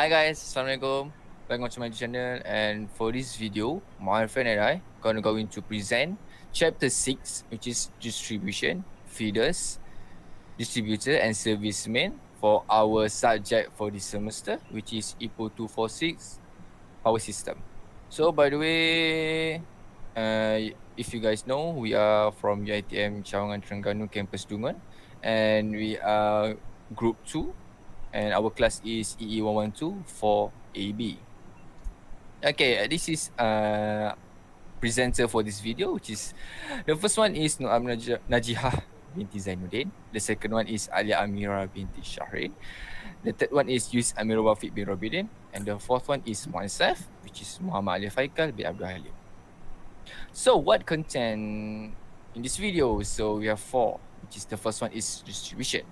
Hi guys, Assalamualaikum. Welcome to my channel, and for this video, my friend and I gonna going to present chapter 6, which is distribution, feeders, distributor and servicemen for our subject for this semester, which is Epo246 power system. So by the way, if you guys know, we are from UiTM Cawangan Terengganu campus Dungan, and we are group 2, and our class is EE112 for AB. Okay, this is presenter for this video, which is the first one is Nur Najihah binti Zainuddin. The second one is Alia Amira binti Shahrin. The third one is Yus Amir Wafiq bin Robidin. And the fourth one is myself, which is Muhammad Ali Faikal bin Abdul Halim. So what content in this video? So we have 4, which is the first one is distribution.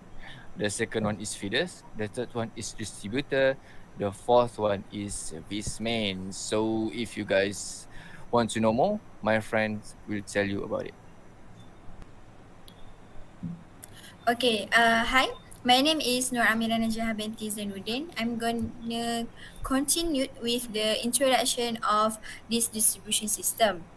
The second one is feeders. The third one is distributor. The fourth one is serviceman. So if you guys want to know more, my friends will tell you about it. Okay, hi. My name is Nur Amira Najah binti Zainuddin. I'm gonna continue with the introduction of this distribution system.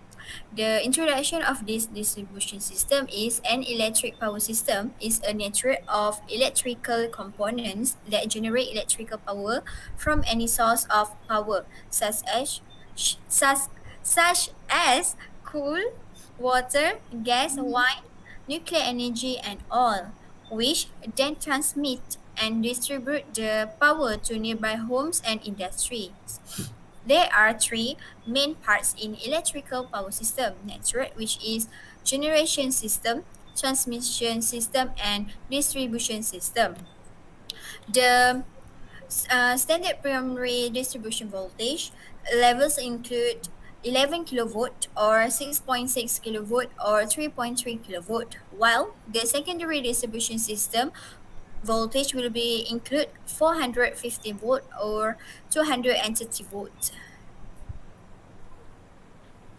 The introduction of this distribution system is an electric power system is a network of electrical components that generate electrical power from any source of power, such, such as coal, water, gas, wine, nuclear energy, and oil, which then transmit and distribute the power to nearby homes and industries. There are three main parts in electrical power system network, which is generation system, transmission system, and distribution system. The standard primary distribution voltage levels include 11 kilovolt or 6.6 kilovolt or 3.3 kilovolt, while the secondary distribution system voltage will be include 450 volt or 230 volt.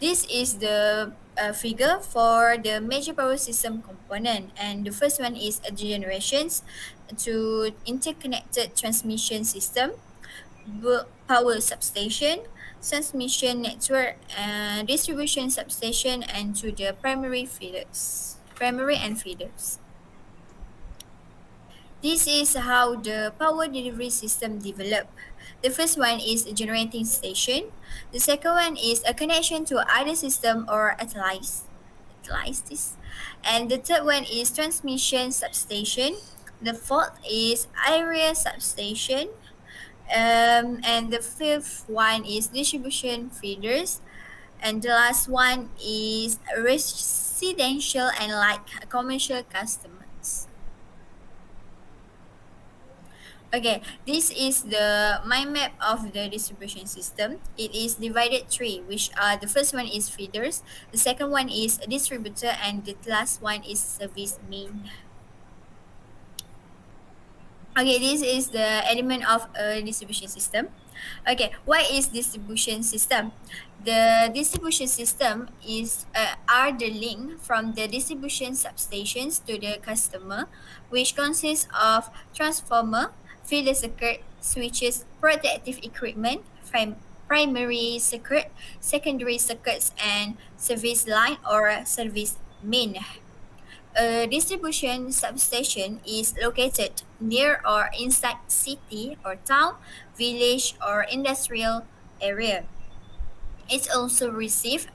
This is the figure for the major power system component, and the first one is a generations to interconnected transmission system, power substation, transmission network, distribution substation, and to the primary and feeders. This is how the power delivery system developed. The first one is a generating station. The second one is a connection to other system or utilize this. And the third one is transmission substation. The fourth is area substation. And the fifth one is distribution feeders. And the last one is residential and like commercial customers. Okay, this is the mind map of the distribution system. It is divided three, which are the first one is feeders, the second one is a distributor, and the last one is service main. Okay, this is the element of a distribution system. Okay, what is distribution system? The distribution system is are the link from the distribution substations to the customer, which consists of transformer, feeder circuit, switches, protective equipment, primary circuit, secondary circuits, and service line or service main. A distribution substation is located near or inside city or town, village, or industrial area. It also receives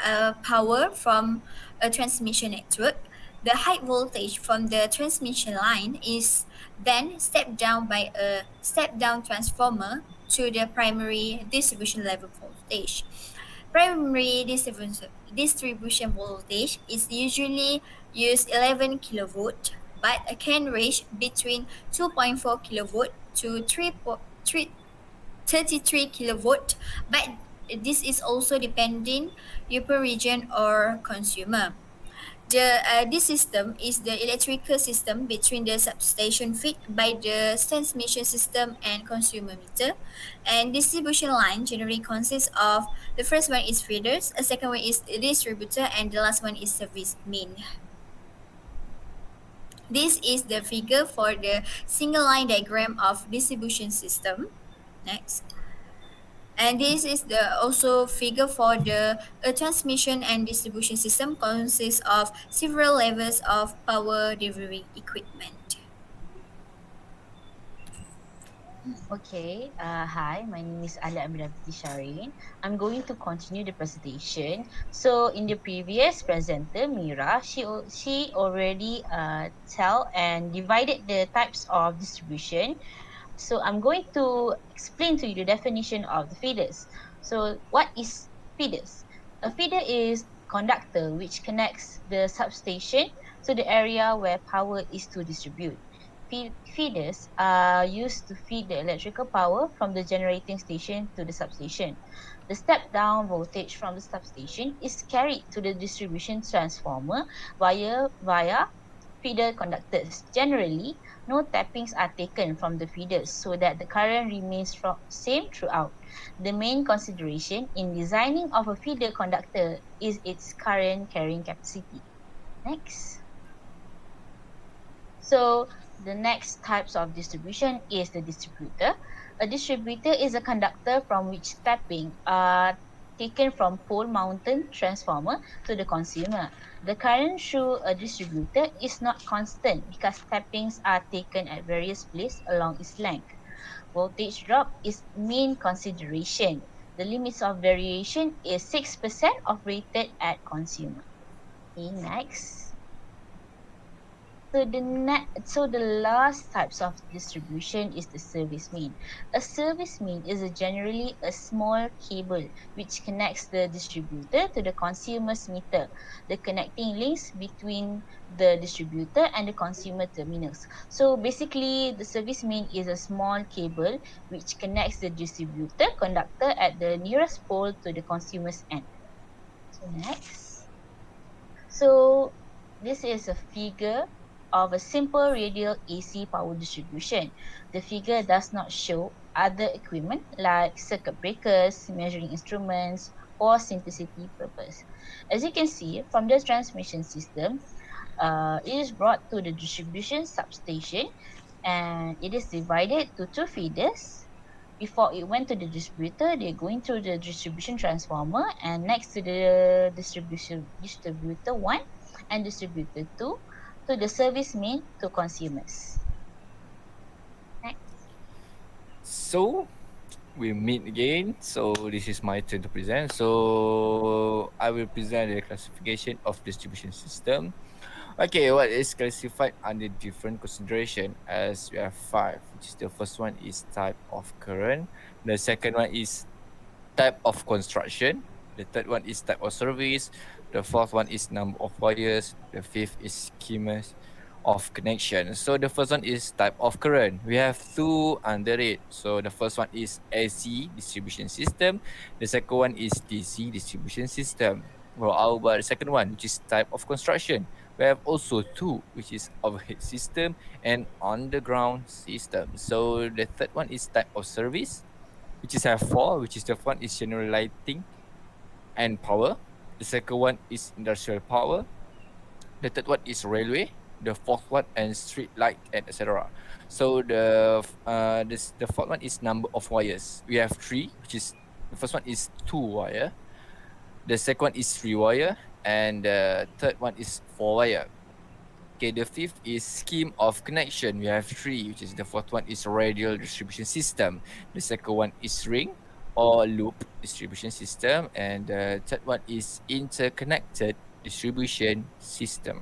power from a transmission network. The high voltage from the transmission line is then stepped down by a step down transformer to the primary distribution level voltage. Primary distribution voltage is usually use 11 kilovolt, but can range between 2.4 kilovolt to 33 kilovolt, but this is also depending per region or consumer. This system is the electrical system between the substation feed by the transmission system and consumer meter. And distribution line generally consists of the first one is feeders, a second one is distributor, and the last one is service main. This is the figure for the single line diagram of distribution system. Next. And this is the also figure for the a transmission and distribution system consists of several levels of power delivery equipment. Okay. Hi, my name is Ala Amirati Sharin. I'm going to continue the presentation. So, in the previous presenter, Mira, she already tell and divided the types of distribution. So, I'm going to explain to you the definition of the feeders. So, what is feeders? A feeder is conductor which connects the substation to the area where power is to distribute. Feeders are used to feed the electrical power from the generating station to the substation. The step down voltage from the substation is carried to the distribution transformer via feeder conductors. Generally, no tappings are taken from the feeders so that the current remains same throughout. The main consideration in designing of a feeder conductor is its current carrying capacity. Next. So the next types of distribution is the distributor. A distributor is a conductor from which tapping are taken from pole mounted transformer to the consumer. The current through a distributor is not constant because tappings are taken at various places along its length. Voltage drop is main consideration. The limits of variation is 6% of rated at consumer. Okay, next. So the last types of distribution is the service main. A service main is generally a small cable which connects the distributor to the consumer's meter. The connecting links between the distributor and the consumer terminals. So basically, the service main is a small cable which connects the distributor conductor at the nearest pole to the consumer's end. So next. So this is a figure of a simple radial AC power distribution. The figure does not show other equipment like circuit breakers, measuring instruments, for simplicity purpose. As you can see from the transmission system, it is brought to the distribution substation and it is divided to two feeders. Before it went to the distributor, they're going through the distribution transformer and next to the distributor one and distributor two to the service main to consumers. Next. So we meet again. So this is my turn to present. So I will present the classification of distribution system. Okay, what is classified under different consideration as we have five, which is the first one is type of current, the second one is type of construction. The third one is type of service. The fourth one is number of wires. The fifth is schemas of connection. So the first one is type of current. We have two under it. So the first one is AC distribution system. The second one is DC distribution system. Well, how about the second one, which is type of construction? We have also two, which is overhead system and underground system. So the third one is type of service, which is have four, which is the first one is general lighting and power. The second one is industrial power. The third one is railway. The fourth one and street light and etc. So the fourth one is number of wires. We have three, which is the first one is two wire. The second one is three wire, and the third one is four wire. Okay, the fifth is scheme of connection. We have three, which is the fourth one is radial distribution system. The second one is ring or loop distribution system, and the third one is interconnected distribution system.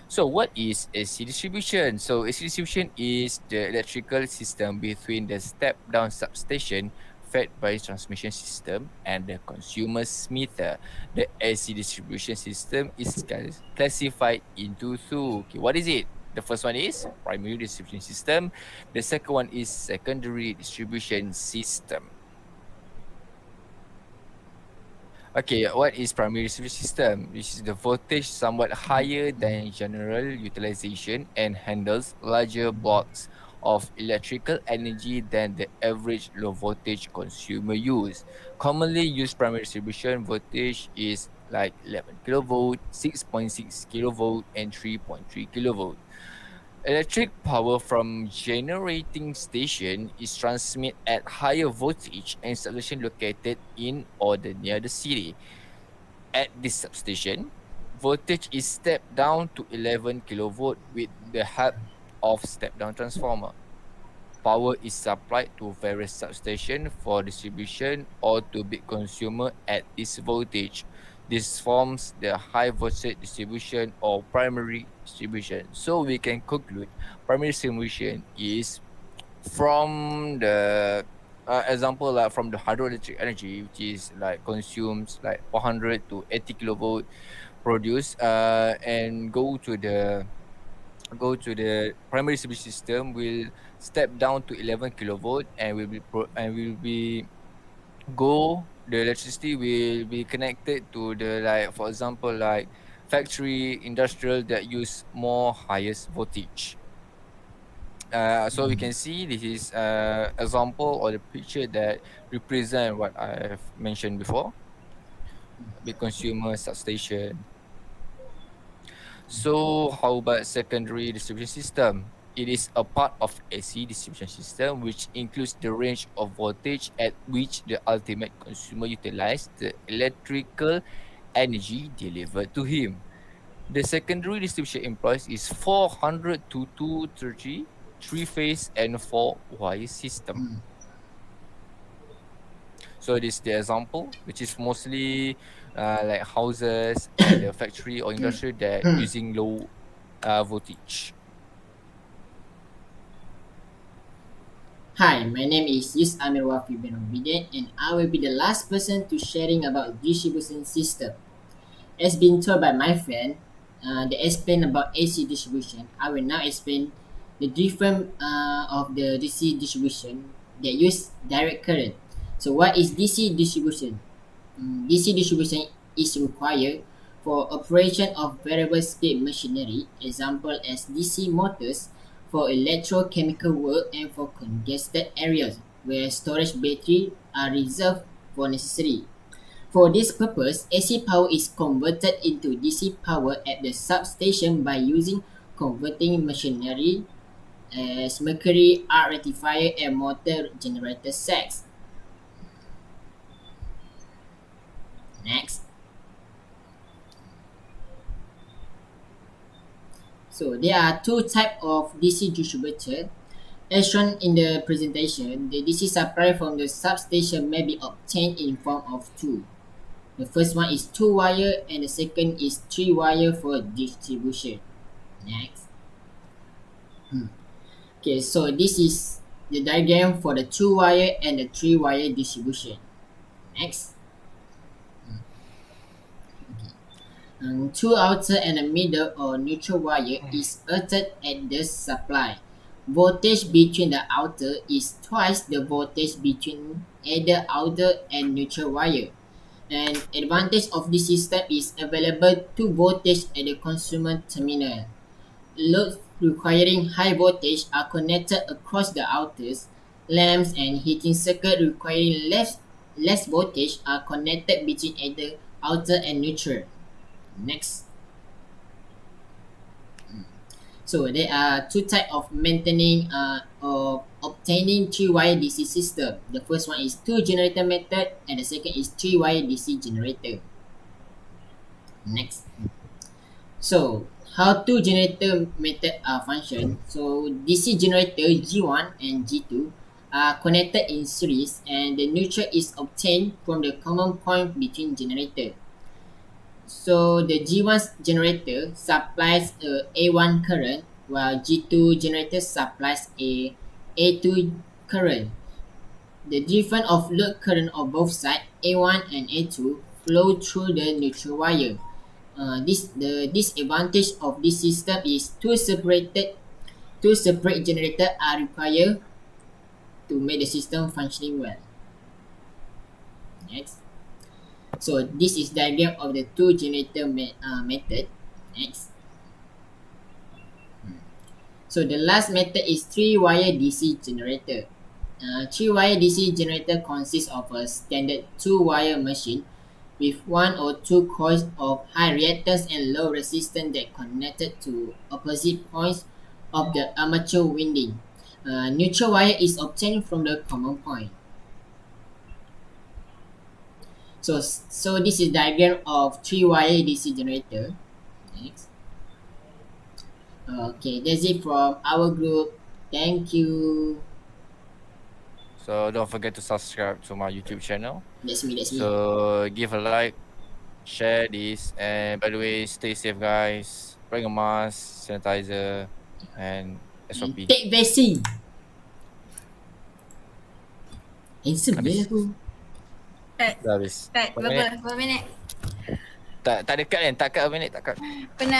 So what is AC distribution? So AC distribution is the electrical system between the step down substation fed by transmission system and the consumer's meter. The AC distribution system is classified into two. Okay, what is it? The first one is primary distribution system. The second one is secondary distribution system. Okay, what is primary service system? This is the voltage somewhat higher than general utilization and handles larger blocks of electrical energy than the average low voltage consumer use. Commonly used primary distribution voltage is like 11 kilovolt, 6.6 kilovolt, and 3.3 kilovolt. Electric power from generating station is transmitted at higher voltage and substation located in or the near the city. At this substation, voltage is stepped down to 11 kilovolt with the help of step down transformer. Power is supplied to various substations for distribution or to big consumer at this voltage. This forms the high voltage distribution or primary distribution. So we can conclude primary distribution is from the example like from the hydroelectric energy, which is like consumes like 400 to 80 kilovolt produce and go to the primary distribution system, will step down to 11 kilovolt and will be go the electricity will be connected to the, like for example, like factory industrial that use more highest voltage. So we can see this is example or the picture that represent what I've mentioned before, big consumer substation. So how about secondary distribution system? It is a part of AC distribution system which includes the range of voltage at which the ultimate consumer utilize the electrical energy delivered to him. The secondary distribution employs is 400 to 230 three-phase and four-wire system. So this is the example, which is mostly like houses and the factory or industry that using low voltage. Hi, my name is Yus Amir Wafi bin Obidin, and I will be the last person to sharing about distribution system. As been told by my friend, they explain about AC distribution. I will now explain the different of the DC distribution that use direct current. So what is DC distribution? DC distribution is required for operation of variable speed machinery, example as DC motors for electrochemical work and for congested areas where storage battery are reserved for necessary. For this purpose, AC power is converted into DC power at the substation by using converting machinery as mercury arc rectifier and motor generator sets. Next. So there are two types of DC distributor. As shown in the presentation, the DC supply from the substation may be obtained in form of two. The first one is two wire and the second is three wire for distribution. Next. Okay, so this is the diagram for the two wire and the three wire distribution. Next. Two outer and a middle or neutral wire is earthed at the supply. Voltage between the outer is twice the voltage between either outer and neutral wire. An advantage of this system is available two voltage at the consumer terminal. Loads requiring high voltage are connected across the outers. Lamps and heating circuit requiring less voltage are connected between either outer and neutral. Next. So there are two types of maintaining or obtaining three-wire DC system. The first one is two generator method and the second is three-wire DC generator. Next. So how two generator method function? So DC generator G1 and G2 are connected in series and the neutral is obtained from the common point between generator. So the G1 generator supplies a A1 current while G2 generator supplies a A2 current. The difference of load current of both sides A1 and A2 flow through the neutral wire. The disadvantage of this system is two separate generators are required to make the system functioning well. Next. So this is diagram of the two generator method. Next. So the last method is three-wire DC generator. Three-wire DC generator consists of a standard two-wire machine with one or two coils of high reactance and low resistance that connected to opposite points of the armature winding. Neutral wire is obtained from the common point. So this is diagram of 3-wire DC generator. Next. Okay, that's it from our group. Thank you. So don't forget to subscribe to my YouTube channel. That's me. That's me. So give a like, share this, and by the way, stay safe, guys. Bring a mask, sanitizer, and And SOP. take vaccine. Handsome je Habis. aku. Right. Dah habis. Right. Berapa minit? Berapa minit? Tak ada cut kan? Tak cut minit, tak cut. Pernah